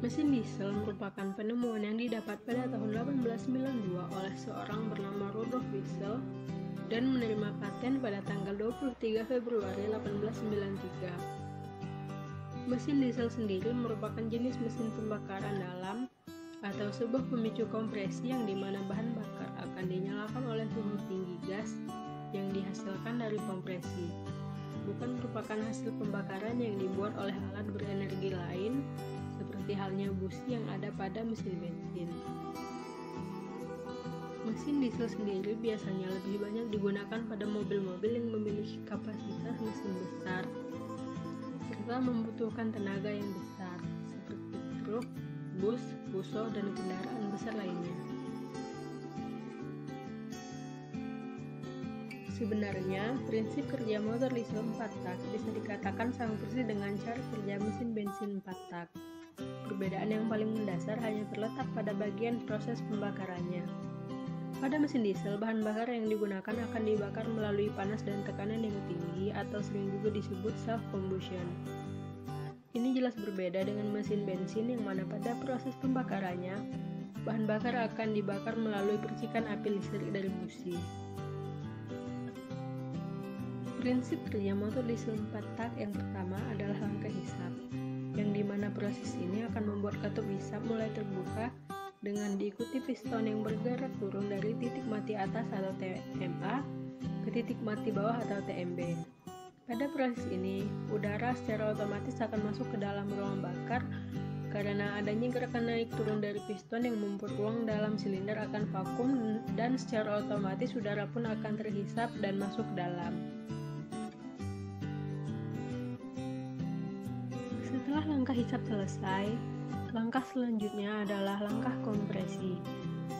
Mesin diesel merupakan penemuan yang didapat pada tahun 1892 oleh seorang bernama Rudolf Diesel dan menerima paten pada tanggal 23 Februari 1893. Mesin diesel sendiri merupakan jenis mesin pembakaran dalam atau sebuah pemicu kompresi yang dimana bahan bakar akan dinyalakan oleh suhu tinggi gas yang dihasilkan dari kompresi, bukan merupakan hasil pembakaran yang dibuat oleh alat berenergi lain seperti halnya busi yang ada pada mesin bensin. Mesin diesel sendiri biasanya lebih banyak digunakan pada mobil-mobil yang memiliki kapasitas mesin besar serta membutuhkan tenaga yang besar seperti truk, bus, fuso, dan kendaraan besar lainnya. Sebenarnya, prinsip kerja motor diesel 4 tak bisa dikatakan sama persis dengan cara kerja mesin bensin 4 tak. Perbedaan yang paling mendasar hanya terletak pada bagian proses pembakarannya. Pada mesin diesel, bahan bakar yang digunakan akan dibakar melalui panas dan tekanan yang tinggi atau sering juga disebut self-combustion. Ini jelas berbeda dengan mesin bensin yang mana pada proses pembakarannya, bahan bakar akan dibakar melalui percikan api listrik dari busi. Prinsip kerja motor diesel 4 tak yang pertama adalah langkah hisap, yang dimana proses ini akan membuat katup hisap mulai terbuka dengan diikuti piston yang bergerak turun dari titik mati atas atau TMA ke titik mati bawah atau TMB. Pada proses ini, udara secara otomatis akan masuk ke dalam ruang bakar karena adanya gerakan naik turun dari piston yang membuat ruang dalam silinder akan vakum dan secara otomatis udara pun akan terhisap dan masuk ke dalam. Setelah langkah hisap selesai, langkah selanjutnya adalah langkah kompresi,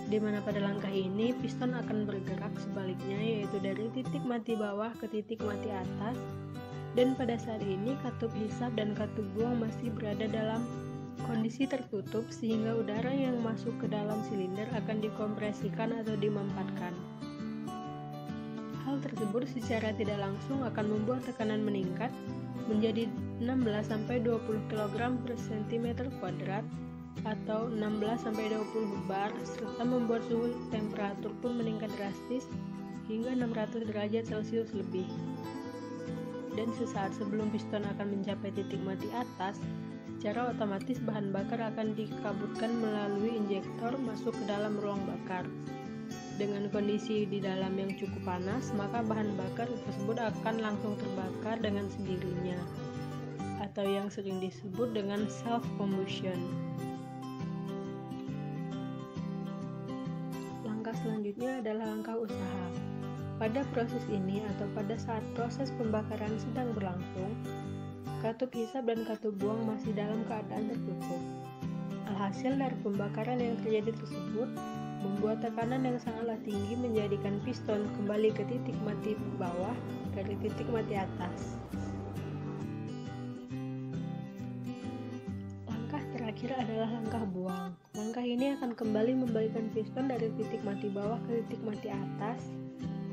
di mana pada langkah ini piston akan bergerak sebaliknya yaitu dari titik mati bawah ke titik mati atas, dan pada saat ini katup hisap dan katup buang masih berada dalam kondisi tertutup sehingga udara yang masuk ke dalam silinder akan dikompresikan atau dimempatkan. Hal tersebut secara tidak langsung akan membuat tekanan meningkat menjadi 16-20 kg per cm kuadrat atau 16-20 bar serta membuat suhu temperatur pun meningkat drastis hingga 600 derajat Celcius lebih. Dan sesaat sebelum piston akan mencapai titik mati atas, secara otomatis bahan bakar akan dikabutkan melalui injektor masuk ke dalam ruang bakar. Dengan kondisi di dalam yang cukup panas, maka bahan bakar tersebut akan langsung terbakar dengan sendirinya, atau yang sering disebut dengan self-combustion. Langkah selanjutnya adalah langkah usaha. Pada proses ini atau pada saat proses pembakaran sedang berlangsung, katup hisap dan katup buang masih dalam keadaan tertutup. Alhasil dari pembakaran yang terjadi tersebut membuat tekanan yang sangatlah tinggi menjadikan piston kembali ke titik mati bawah dari titik mati atas. Langkah terakhir adalah langkah buang. Langkah ini akan kembali membalikkan piston dari titik mati bawah ke titik mati atas,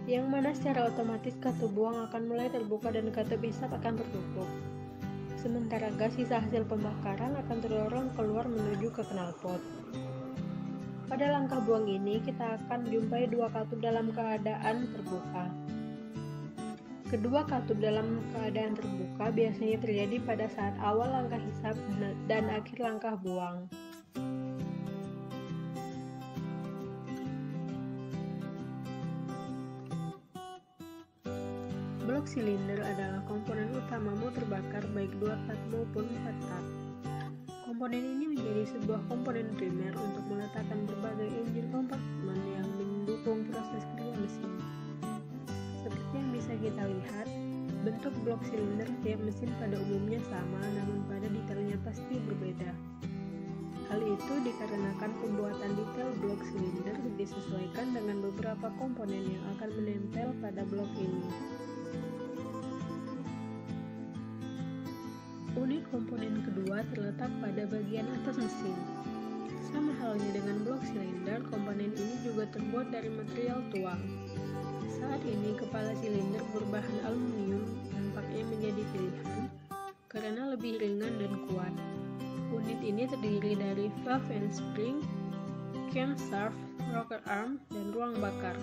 yang mana secara otomatis katup buang akan mulai terbuka dan katup hisap akan tertutup. Sementara gas sisa hasil pembakaran akan terdorong keluar menuju ke knalpot. Pada langkah buang ini, kita akan menjumpai dua katup dalam keadaan terbuka. Kedua katup dalam keadaan terbuka biasanya terjadi pada saat awal langkah hisap dan akhir langkah buang. Blok silinder adalah komponen utama motor bakar baik 2 tak maupun 4 tak. Komponen ini menjadi sebuah komponen primer untuk meletakkan berbagai engine kompartemen yang mendukung proses kerja mesin. Seperti yang bisa kita lihat, bentuk blok silinder tiap mesin pada umumnya sama, namun pada detailnya pasti berbeda. Hal itu dikarenakan pembuatan detail blok silinder disesuaikan dengan beberapa komponen yang akan menempel pada blok ini. Unit komponen kedua terletak pada bagian atas mesin. Sama halnya dengan blok silinder, komponen ini juga terbuat dari material tuang. Saat ini kepala silinder berbahan aluminium nampaknya menjadi pilihan karena lebih ringan dan kuat. Unit ini terdiri dari valve and spring, camshaft, rocker arm, dan ruang bakar.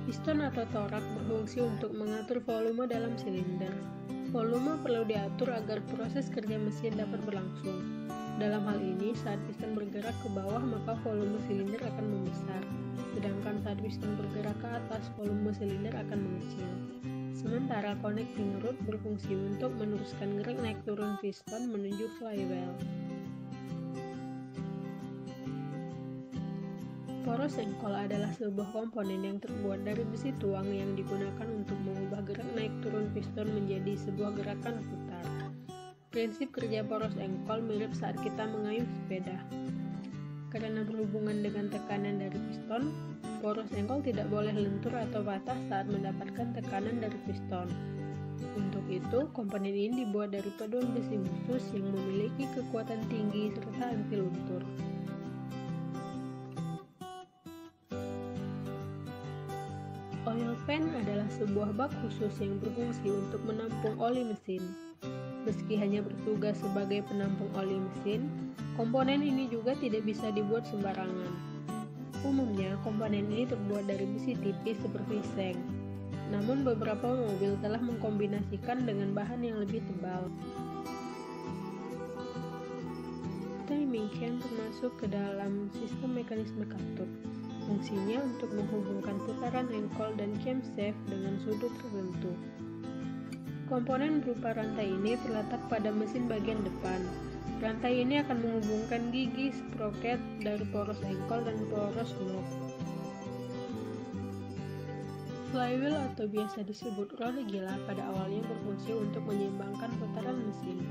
Piston atau torak berfungsi untuk mengatur volume dalam silinder. Volume perlu diatur agar proses kerja mesin dapat berlangsung. Dalam hal ini, saat piston bergerak ke bawah maka volume silinder akan membesar, sedangkan saat piston bergerak ke atas volume silinder akan mengecil. Sementara connecting rod berfungsi untuk meneruskan gerak naik turun piston menuju flywheel. Poros engkol adalah sebuah komponen yang terbuat dari besi tuang yang digunakan untuk mengubah gerak naik turun piston menjadi sebuah gerakan putar. Prinsip kerja poros engkol mirip saat kita mengayuh sepeda. Karena berhubungan dengan tekanan dari piston, poros engkol tidak boleh lentur atau patah saat mendapatkan tekanan dari piston. Untuk itu, komponen ini dibuat dari paduan besi khusus yang memiliki kekuatan tinggi serta anti luntur. Oil pan adalah sebuah bak khusus yang berfungsi untuk menampung oli mesin. Meski hanya bertugas sebagai penampung oli mesin, komponen ini juga tidak bisa dibuat sembarangan. Umumnya, komponen ini terbuat dari besi tipis seperti seng. Namun beberapa mobil telah mengkombinasikan dengan bahan yang lebih tebal. Timing chain termasuk ke dalam sistem mekanisme katup. Fungsinya untuk menghubungkan putaran engkol dan camshaft dengan sudut tertentu. Komponen berupa rantai ini terletak pada mesin bagian depan. Rantai ini akan menghubungkan gigi sprocket dari poros engkol dan poros knob. Flywheel atau biasa disebut roda gila pada awalnya berfungsi untuk menyeimbangkan putaran mesin.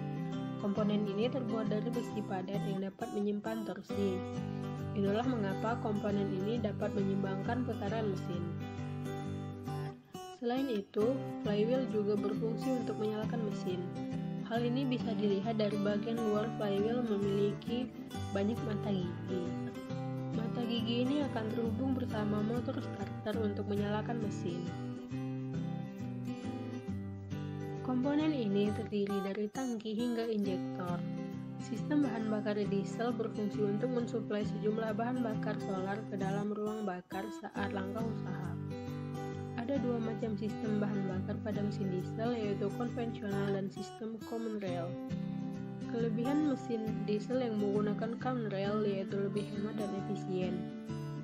Komponen ini terbuat dari besi padat yang dapat menyimpan torsi. Itulah mengapa komponen ini dapat menyeimbangkan putaran mesin. Selain itu, flywheel juga berfungsi untuk menyalakan mesin. Hal ini bisa dilihat dari bagian luar flywheel memiliki banyak mata gigi. Mata gigi ini akan terhubung bersama motor starter untuk menyalakan mesin. Komponen ini terdiri dari tangki hingga injektor. Sistem bahan bakar diesel berfungsi untuk mensuplai sejumlah bahan bakar solar ke dalam ruang bakar saat langkah usaha. Ada dua macam sistem bahan bakar pada mesin diesel, yaitu konvensional dan sistem common rail. Kelebihan mesin diesel yang menggunakan common rail yaitu lebih hemat dan efisien.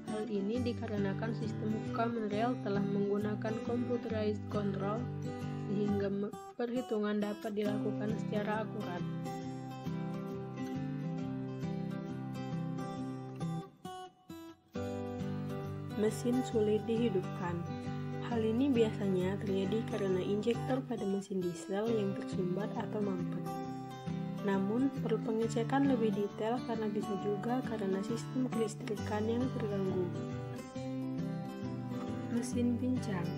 Hal ini dikarenakan sistem common rail telah menggunakan computerized control sehingga perhitungan dapat dilakukan secara akurat. Mesin sulit dihidupkan. Hal ini biasanya terjadi karena injektor pada mesin diesel yang tersumbat atau mampet. Namun, perlu pengecekan lebih detail karena bisa juga karena sistem kelistrikan yang terganggu. Mesin pincang.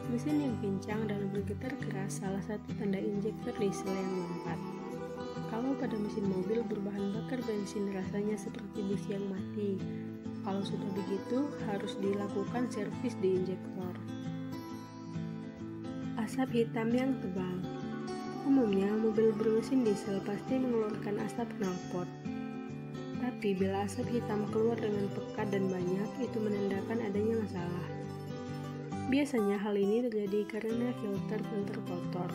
Mesin yang pincang dan bergetar keras salah satu tanda injektor diesel yang lompat. Kalau pada mesin mobil berbahan bakar bensin rasanya seperti bus yang mati. Kalau sudah begitu, harus dilakukan servis di injektor. Asap hitam yang tebal. Umumnya, mobil bermesin diesel pasti mengeluarkan asap knalpot. Tapi bila asap hitam keluar dengan pekat dan banyak, itu menandakan adanya masalah. Biasanya hal ini terjadi karena filter kotor.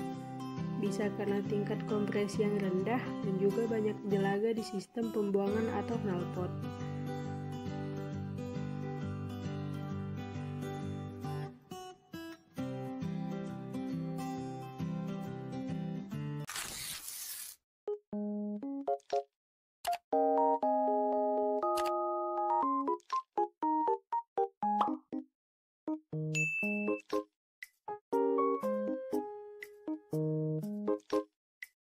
Bisa karena tingkat kompresi yang rendah dan juga banyak jelaga di sistem pembuangan atau knalpot.